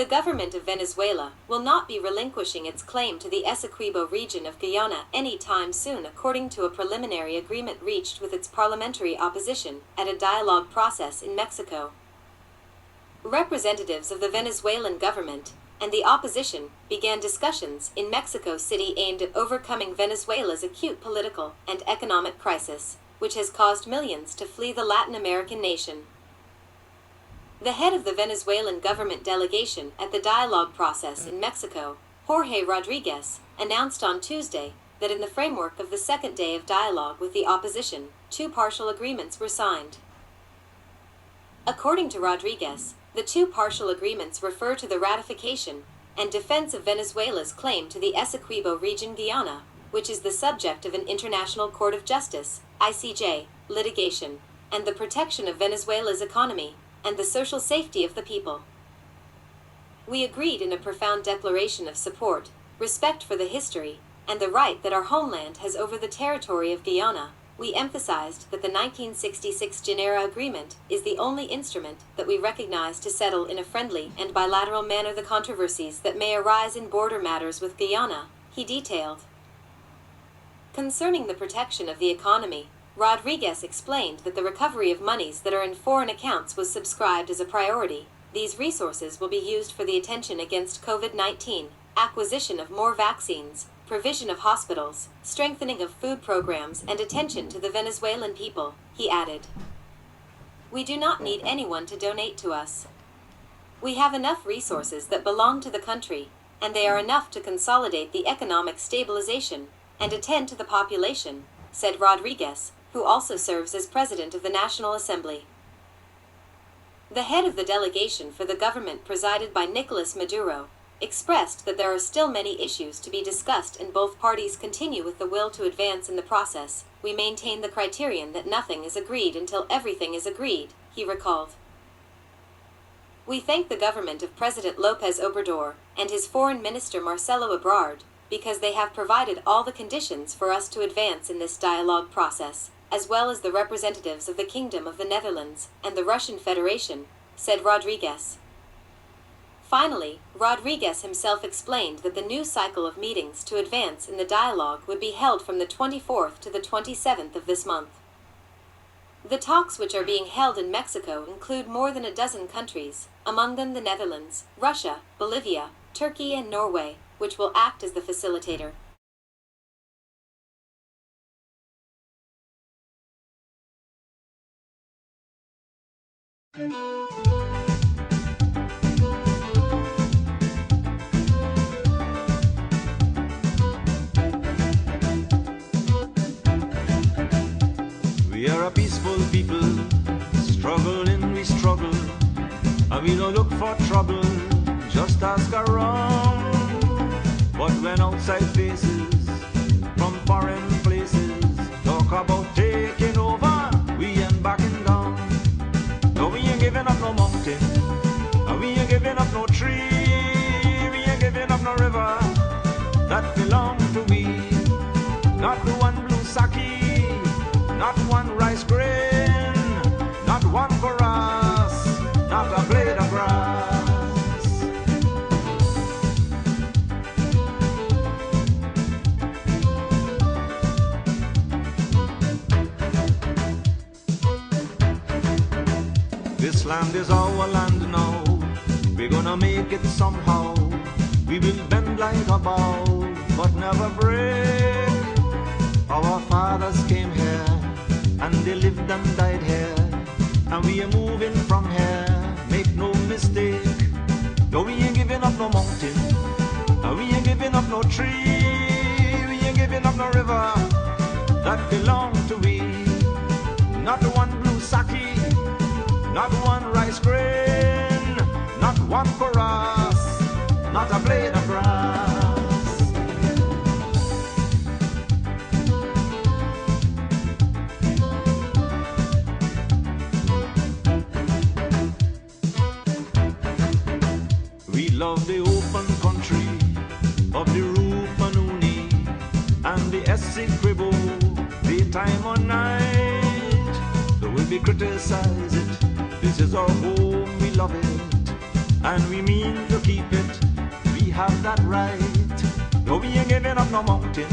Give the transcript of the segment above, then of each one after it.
The government of Venezuela will not be relinquishing its claim to the Essequibo region of Guyana anytime soon, according to a preliminary agreement reached with its parliamentary opposition at a dialogue process in Mexico. Representatives of the Venezuelan government and the opposition began discussions in Mexico City aimed at overcoming Venezuela's acute political and economic crisis, which has caused millions to flee the Latin American nation. The head of the Venezuelan government delegation at the dialogue process in Mexico, Jorge Rodriguez, announced on Tuesday that in the framework of the second day of dialogue with the opposition, 2 partial agreements were signed. According to Rodriguez, the 2 partial agreements refer to the ratification and defense of Venezuela's claim to the Essequibo region Guyana, which is the subject of an International Court of Justice, ICJ, litigation, and the protection of Venezuela's economy and the social safety of the people. We agreed in a profound declaration of support, respect for the history, and the right that our homeland has over the territory of Guyana. We emphasized that the 1966 Genera Agreement is the only instrument that we recognize to settle in a friendly and bilateral manner the controversies that may arise in border matters with Guyana, he detailed. Concerning the protection of the economy, Rodriguez explained that the recovery of monies that are in foreign accounts was subscribed as a priority. These resources will be used for the attention against COVID-19, acquisition of more vaccines, provision of hospitals, strengthening of food programs, and attention to the Venezuelan people, he added. We do not need anyone to donate to us. We have enough resources that belong to the country, and they are enough to consolidate the economic stabilization and attend to the population, said Rodriguez, who also serves as president of the National Assembly. The head of the delegation for the government presided by Nicolas Maduro expressed that there are still many issues to be discussed and both parties continue with the will to advance in the process. We maintain the criterion that nothing is agreed until everything is agreed, he recalled. We thank the government of President López Obrador and his foreign minister Marcelo Ebrard because they have provided all the conditions for us to advance in this dialogue process, as well as the representatives of the Kingdom of the Netherlands and the Russian Federation, said Rodriguez. Finally, Rodriguez himself explained that the new cycle of meetings to advance in the dialogue would be held from the 24th to the 27th of this month. The talks, which are being held in Mexico, include more than a dozen countries, among them the Netherlands, Russia, Bolivia, Turkey, and Norway, which will act as the facilitator. We are a peaceful people, struggling we struggle, and we don't look for trouble, just ask around. But when outside faces, from foreign places, talk about taking over, we ain't backing down. No, we ain't giving up no mountain, and we ain't giving up no tree, we ain't giving up no river, that belong to we, not the one blue sake, not one rice grain, not one for us, not a blade of grass. This land is our land now, we're gonna make it somehow. We will bend like a bow, but never break. Our fathers came here, and they lived and died here, and we are moving from here, make no mistake. No, we ain't giving up no mountain, and we ain't giving up no tree, we ain't giving up no river, that belong to we. Not one blue sake, not one rice grain, not one for us, not a blade of grass. We love the open country of the Rupanuni and the Essequibo, daytime or night. Though we criticize it, this is our home, we love it, and we mean to keep have that right. No, we ain't giving up no mountain,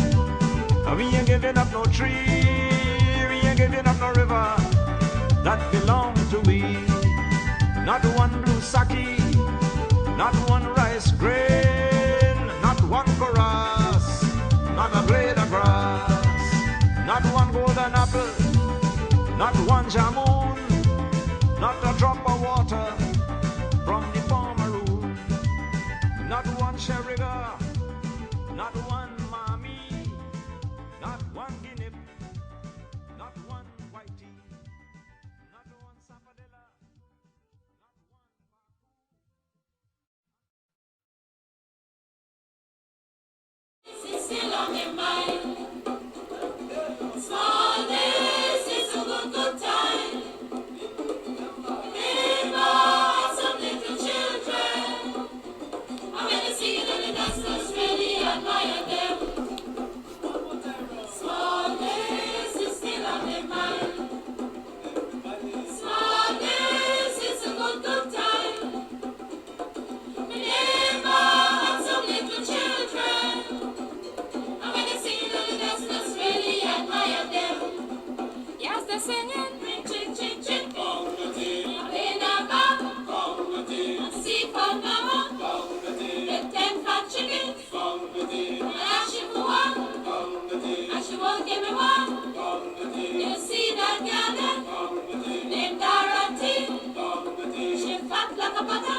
and we ain't giving up no tree, we ain't giving up no river that belong to we. Not one blue sake, not one rice grain, not one chorus, not a blade of grass, not one golden apple, not one jamun, not a drop of water from the farmer room, not one sherriga, not one mommy, not one guinea, not one whitey, not one sapodilla, not one. It's still on their mind. Small days is a good time. Remember some little children. And when they see it on the dance, just really admire them. Small days is still on their mind. Small days is a good time. Remember some little children. And when they see it on the dance, just really admire them. Yes, they're singing. Ring, ching, ching, ching. I'm in a bar. See for mama. Get 10 fat chickens. And ask she for one. And she won't give me one. You see that girl there? Named Dorothy. She fat like a butter.